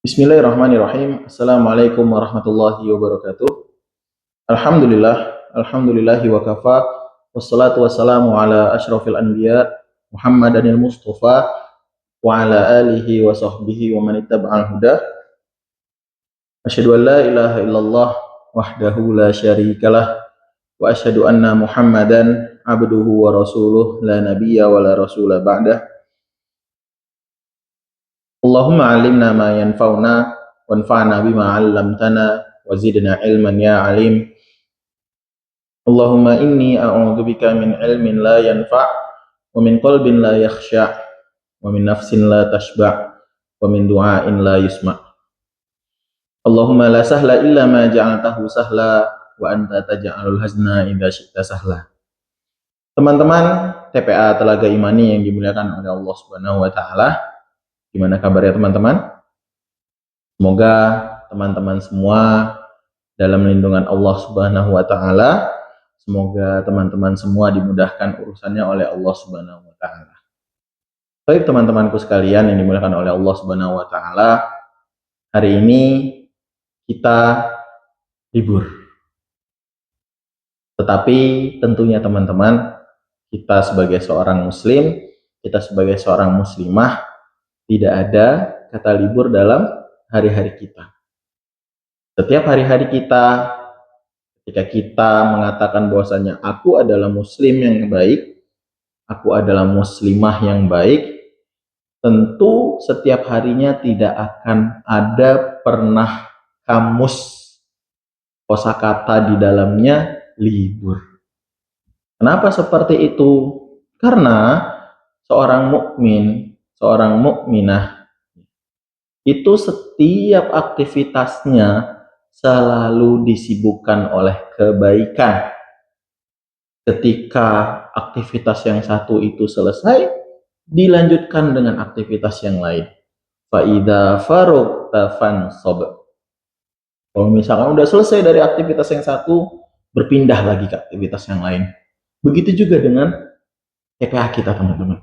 Bismillahirrahmanirrahim. Assalamualaikum warahmatullahi wabarakatuh. Alhamdulillahi wa kafa. Wassalatu wassalamu ala asyrafil anbiya Muhammadanil Mustafa wa ala alihi wa sahbihi wa man ittaba'al huda. Asyhadu an la ilaha illallah wahdahu la syarikalah wa asyhadu anna Muhammadan abduhu wa rasuluh la nabiyya wa la rasula ba'dah. Allahumma alimna ma yanfa'una wanfa'na bima 'allamtana wa zidna ilman ya alim. Allahumma inni a'udzubika min ilmin la yanfa' wa min qalbin la yakhsha' wa min nafsin la tashba' wa min du'ain la yusma'. Allahumma la sahla illa ma ja'altahu sahla wa anta taj'alul hazna idza syi'ta sahla. Teman-teman TPA Telaga Imani yang dimuliakan oleh Allah Subhanahu wa taala. Gimana kabarnya teman-teman? Semoga teman-teman semua dalam lindungan Allah Subhanahu wa taala. Semoga teman-teman semua dimudahkan urusannya oleh Allah Subhanahu wa taala. Baik teman-temanku sekalian yang dimuliakan oleh Allah Subhanahu wa taala, hari ini kita libur. Tetapi tentunya teman-teman, kita sebagai seorang muslim, kita sebagai seorang muslimah, tidak ada kata libur dalam hari-hari kita. Setiap hari-hari kita, ketika kita mengatakan bahwasanya aku adalah muslim yang baik, aku adalah muslimah yang baik, tentu setiap harinya tidak akan ada pernah kamus kosakata di dalamnya libur. Kenapa seperti itu? Karena seorang mukmin, seorang mukminah itu setiap aktivitasnya selalu disibukkan oleh kebaikan. Ketika aktivitas yang satu itu selesai, dilanjutkan dengan aktivitas yang lain. Fa'idha farugta fansob. Kalau misalkan udah selesai dari aktivitas yang satu, berpindah lagi ke aktivitas yang lain. Begitu juga dengan TPA kita teman-teman.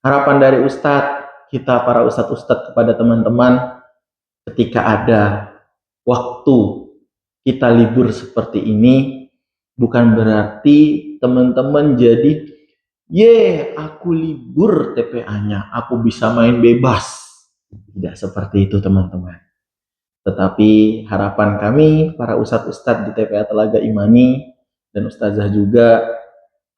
Harapan dari Ustadz, kita para ustadz-ustadz kepada teman-teman, ketika ada waktu kita libur seperti ini, bukan berarti teman-teman jadi, aku libur TPA-nya, aku bisa main bebas. Tidak seperti itu teman-teman. Tetapi harapan kami, para ustadz-ustadz di TPA Telaga Imani, dan ustazah juga,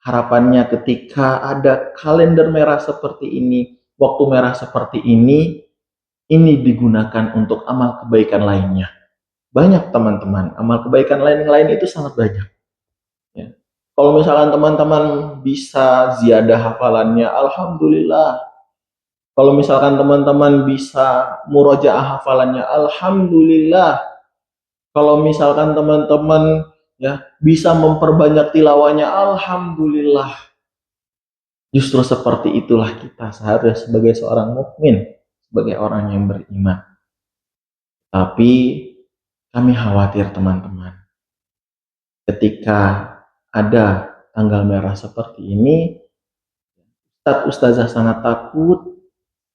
harapannya ketika ada kalender merah seperti ini, waktu merah seperti ini digunakan untuk amal kebaikan lainnya. Banyak teman-teman, amal kebaikan lain itu sangat banyak. Ya. Kalau misalkan teman-teman bisa ziyadah hafalannya, alhamdulillah. Kalau misalkan teman-teman bisa murojaah hafalannya, alhamdulillah. Kalau misalkan teman-teman bisa memperbanyak tilawahnya, alhamdulillah. Justru seperti itulah kita seharusnya sebagai seorang mukmin, sebagai orang yang beriman. Tapi kami khawatir teman-teman, ketika ada tanggal merah seperti ini, ustazah sangat takut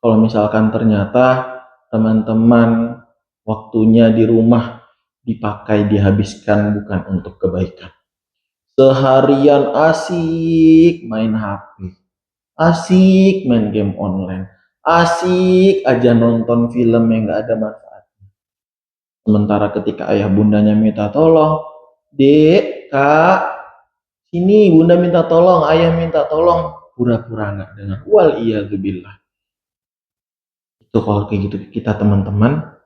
kalau misalkan ternyata teman-teman waktunya di rumah dihabiskan bukan untuk kebaikan. Seharian asik main HP, asik main game online, asik aja nonton film yang gak ada manfaatnya. Sementara ketika ayah bundanya minta tolong, dek, kak, sini bunda minta tolong, ayah minta tolong, pura-pura gak dengar. Waliyadzubillah. Itu kalau kayak gitu kita teman-teman,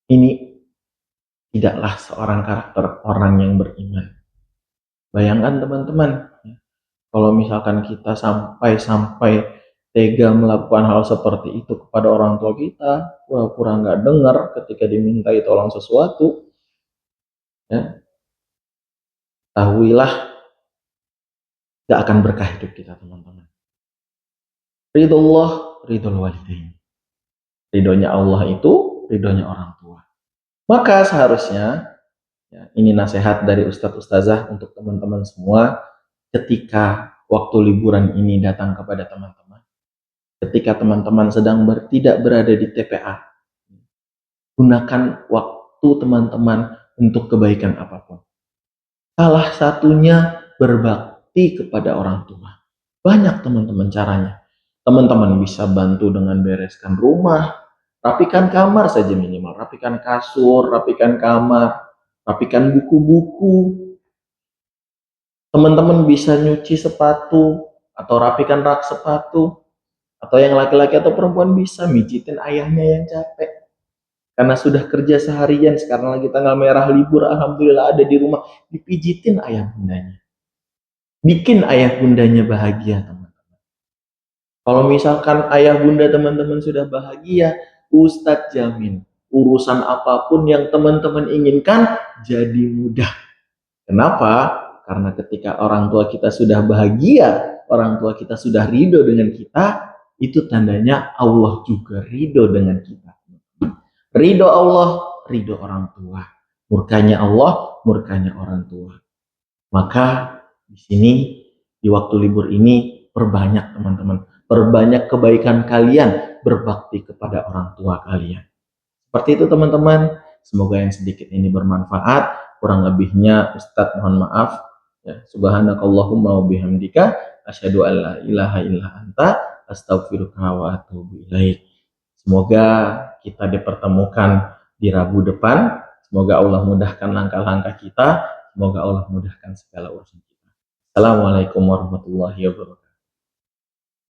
ini tidaklah seorang karakter orang yang beriman. Bayangkan teman-teman, kalau misalkan kita sampai tega melakukan hal seperti itu kepada orang tua kita, pura-pura nggak dengar ketika dimintai tolong sesuatu, tahuilah gak akan berkah hidup kita teman-teman. Ridullah, ridul walidain. Ridhonya Allah itu ridhonya orang tua. Maka seharusnya, ini nasihat dari Ustadz Ustazah untuk teman-teman semua, ketika waktu liburan ini datang kepada teman-teman, ketika teman-teman sedang tidak berada di TPA, gunakan waktu teman-teman untuk kebaikan apapun. Salah satunya berbakti kepada orang tua. Banyak teman-teman caranya. Teman-teman bisa bantu dengan bereskan rumah, rapikan kamar saja minimal, rapikan kasur, rapikan kamar, rapikan buku-buku. Teman-teman bisa nyuci sepatu atau rapikan rak sepatu, atau yang laki-laki atau perempuan bisa mijitin ayahnya yang capek karena sudah kerja seharian, sekarang lagi tanggal merah libur, alhamdulillah ada di rumah, dipijitin ayah bundanya, bikin ayah bundanya bahagia teman. Kalau misalkan ayah bunda teman-teman sudah bahagia, Ustadz jamin urusan apapun yang teman-teman inginkan jadi mudah. Kenapa? Karena ketika orang tua kita sudah bahagia, orang tua kita sudah ridho dengan kita, itu tandanya Allah juga ridho dengan kita. Ridho Allah, ridho orang tua. Murkanya Allah, murkanya orang tua. Maka di sini, di waktu libur ini, perbanyak teman-teman. Perbanyak kebaikan kalian, berbakti kepada orang tua kalian. Seperti itu teman-teman. Semoga yang sedikit ini bermanfaat. Kurang lebihnya Ustadz mohon maaf. Ya, subhanakallahumma wa bihamdika asyhadu an la ilaha illa anta astaghfiruka wa atubu ilaik. Semoga kita dipertemukan di Rabu depan. Semoga Allah mudahkan langkah-langkah kita. Semoga Allah mudahkan segala urusan kita. Assalamualaikum warahmatullahi wabarakatuh.